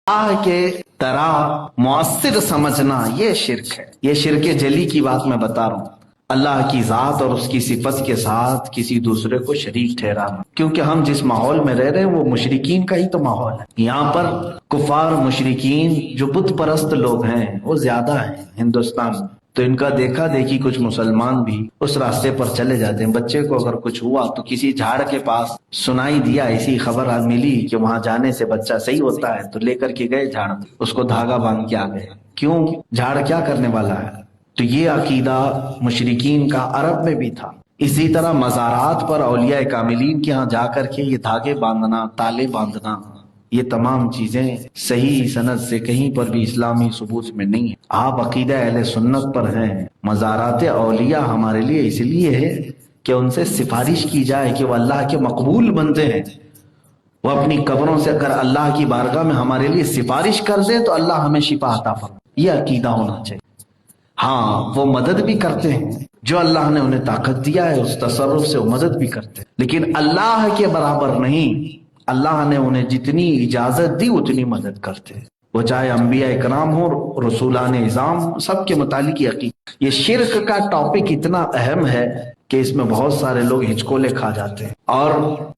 اللہ کے طرح مؤثر سمجھنا یہ شرک ہے. یہ شرک جلی کی بات میں بتا رہا ہوں. اللہ کی ذات اور اس کی صفت کے ساتھ کسی دوسرے کو شریک ٹھہرانا، کیونکہ ہم جس ماحول میں رہ رہے ہیں وہ مشرکین کا ہی تو ماحول ہے. یہاں پر کفار مشرکین جو بت پرست لوگ ہیں وہ زیادہ ہیں ہندوستان میں، تو ان کا دیکھا دیکھی کچھ مسلمان بھی اس راستے پر چلے جاتے ہیں. بچے کو اگر کچھ ہوا تو کسی جھاڑ کے پاس سنائی دیا، ایسی خبر ملی کہ وہاں جانے سے بچہ صحیح ہوتا ہے، تو لے کر کے گئے جھاڑ، اس کو دھاگا باندھ کے آ گئے. کیوں؟ جھاڑ کیا کرنے والا ہے؟ تو یہ عقیدہ مشرکین کا عرب میں بھی تھا. اسی طرح مزارات پر اولیاء کاملین کے ہاں جا کر کے یہ دھاگے باندھنا، تالے باندھنا، یہ تمام چیزیں صحیح سند سے کہیں پر بھی اسلامی ثبوت میں نہیں ہے. آپ عقیدہ اہل سنت پر ہیں. مزارات اولیاء ہمارے لیے اس لیے ہے کہ ان سے سفارش کی جائے کہ وہ اللہ کے مقبول بنتے ہیں. وہ اپنی قبروں سے اگر اللہ کی بارگاہ میں ہمارے لیے سفارش کر دے تو اللہ ہمیں شفا عطا فرمائے. یہ عقیدہ ہونا چاہیے. ہاں وہ مدد بھی کرتے ہیں، جو اللہ نے انہیں طاقت دیا ہے اس تصرف سے وہ مدد بھی کرتے ہیں، لیکن اللہ کے برابر نہیں. اللہ نے انہیں جتنی اجازت دی اتنی مدد کرتے ہیں، وہ چاہے انبیاء اکرام ہو، رسولان اعظام، سب کے متعلق یہ عقیدہ. یہ شرک کا ٹاپک اتنا اہم ہے کہ اس میں بہت سارے لوگ ہچکولے کھا جاتے ہیں. اور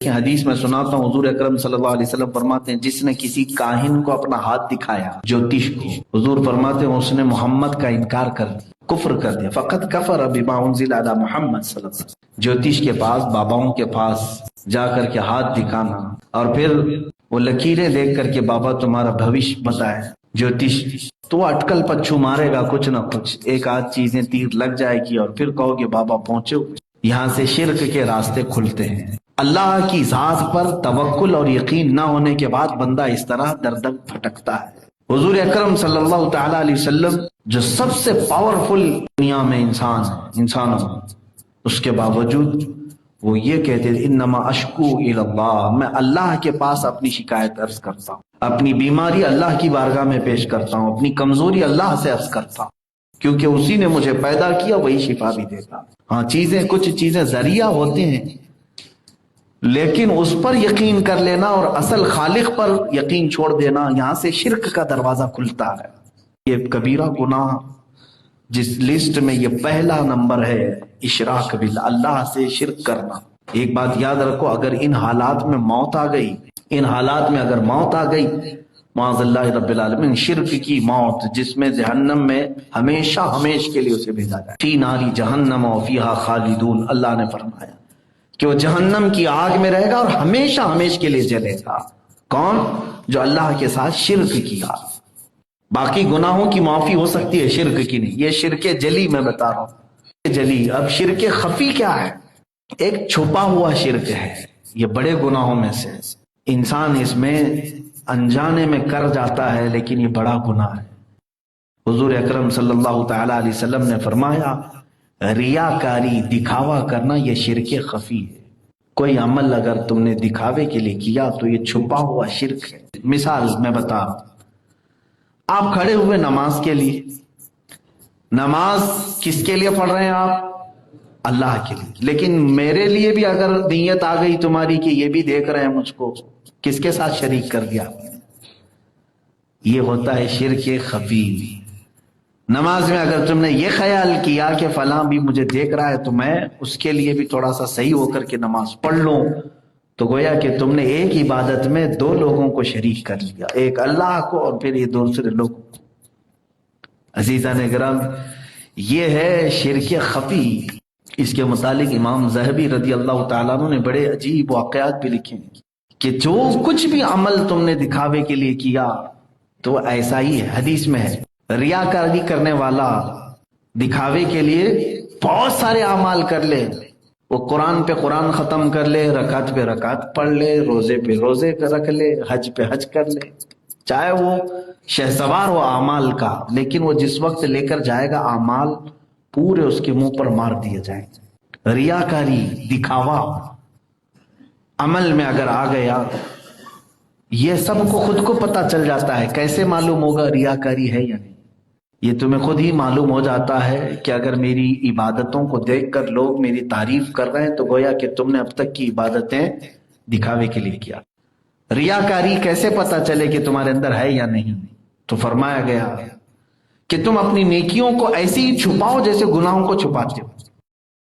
حدیث میں سناتا ہوں، حضور اکرم صلی اللہ علیہ وسلم فرماتے ہیں جس نے کسی کاہن کو اپنا ہاتھ دکھایا، جوتش کو، حضور فرماتے ہیں اس نے محمد کا انکار کر دیا، کفر کر دیا. فقط کفر بما انزل علی محمد صلی اللہ علیہ وسلم. جوتش کے پاس، باباؤں کے پاس جا کر کے ہاتھ دکھانا اور پھر وہ لکیریں دیکھ کر کے بابا تمہارا بھوش بتائے، جوتش تو اٹکل پچھو مارے گا کچھ نہ کچھ، ایک آدھ چیزیں تیر لگ جائے گی اور پھر کہو گے بابا پہنچے. یہاں سے شرک کے راستے کھلتے ہیں. اللہ کی ذات پر توکل اور یقین نہ ہونے کے بعد بندہ اس طرح در در بھٹکتا ہے. حضور اکرم صلی اللہ تعالی علیہ وسلم جو سب سے پاورفل دنیا میں انسانوں، اس کے باوجود وہ یہ کہتے ہیں انما اشکو الی اللہ، میں اللہ کے پاس اپنی شکایت عرض کرتا ہوں، اپنی بیماری اللہ کی بارگاہ میں پیش کرتا ہوں، اپنی کمزوری اللہ سے عرض کرتا ہوں، کیونکہ اسی نے مجھے پیدا کیا، وہی شفا بھی دیتا. ہاں کچھ چیزیں ذریعہ ہوتے ہیں، لیکن اس پر یقین کر لینا اور اصل خالق پر یقین چھوڑ دینا، یہاں سے شرک کا دروازہ کھلتا ہے. یہ کبیرہ گناہ جس لسٹ میں یہ پہلا نمبر ہے، اشراک باللہ، اللہ سے شرک کرنا. ایک بات یاد رکھو، اگر ان حالات میں موت آ گئی، اگر موت آ گئی، معاذ اللہ رب العالمین، شرک کی موت جس میں جہنم میں ہمیشہ کے لیے اسے بھیجا جائے، فی ناری جہنم و فیہا خالدون، اللہ نے فرمایا کہ وہ جہنم کی آگ میں رہے گا اور ہمیشہ کے لیے جلے گا. کون؟ جو اللہ کے ساتھ شرک کیا. باقی گناہوں کی معافی ہو سکتی ہے، شرک کی نہیں. یہ شرک جلی میں بتا رہا ہوں. جلی. اب شرک خفی کیا ہے؟ ایک چھپا ہوا شرک ہے. یہ بڑے گناہوں میں سے انسان اس میں انجانے میں کر جاتا ہے، لیکن یہ بڑا گناہ ہے. حضور اکرم صلی اللہ تعالی علیہ وسلم نے فرمایا ریاکاری، دکھاوا کرنا، یہ شرک خفی ہے. کوئی عمل اگر تم نے دکھاوے کے لیے کیا تو یہ چھپا ہوا شرک ہے. مثال میں بتا رہا ہوں، آپ کھڑے ہوئے نماز کے لیے، نماز کس کے لیے پڑھ رہے ہیں آپ؟ اللہ کے لیے. لیکن میرے لیے بھی اگر نیت آ گئی تمہاری کہ یہ بھی دیکھ رہے ہیں مجھ کو، کس کے ساتھ شریک کر دیا؟ یہ ہوتا ہے شرک خفی. نماز میں اگر تم نے یہ خیال کیا کہ فلاں بھی مجھے دیکھ رہا ہے تو میں اس کے لیے بھی تھوڑا سا صحیح ہو کر کے نماز پڑھ لوں، تو گویا کہ تم نے ایک عبادت میں دو لوگوں کو شریک کر لیا، ایک اللہ کو اور پھر یہ دوسرے لوگوں کو. عزیزان گرامی، یہ ہے شرک خفی. اس کے متعلق امام ذہبی رضی اللہ تعالیٰ عنہ نے بڑے عجیب واقعات بھی لکھے ہیں کہ جو کچھ بھی عمل تم نے دکھاوے کے لیے کیا تو ایسا ہی ہے. حدیث میں ہے ریاکاری کرنے والا دکھاوے کے لیے بہت سارے اعمال کر لے، وہ قرآن پہ قرآن ختم کر لے، رکعت پہ رکعت پڑھ لے، روزے پہ روزے رکھ لے، حج پہ حج کر لے، چاہے وہ شہسوار ہو اعمال کا، لیکن وہ جس وقت لے کر جائے گا اعمال پورے اس کے منہ پر مار دیے جائیں. ریاکاری، دکھاوا عمل میں اگر آ گیا، یہ سب کو خود کو پتہ چل جاتا ہے. کیسے معلوم ہوگا ریاکاری ہے یا نہیں؟ یہ تمہیں خود ہی معلوم ہو جاتا ہے کہ اگر میری عبادتوں کو دیکھ کر لوگ میری تعریف کر رہے ہیں تو گویا کہ تم نے اب تک کی عبادتیں دکھاوے کے لیے کیا. ریاکاری کیسے پتا چلے کہ تمہارے اندر ہے یا نہیں؟ تو فرمایا گیا کہ تم اپنی نیکیوں کو ایسے ہی چھپاؤ جیسے گناہوں کو چھپاتے ہو.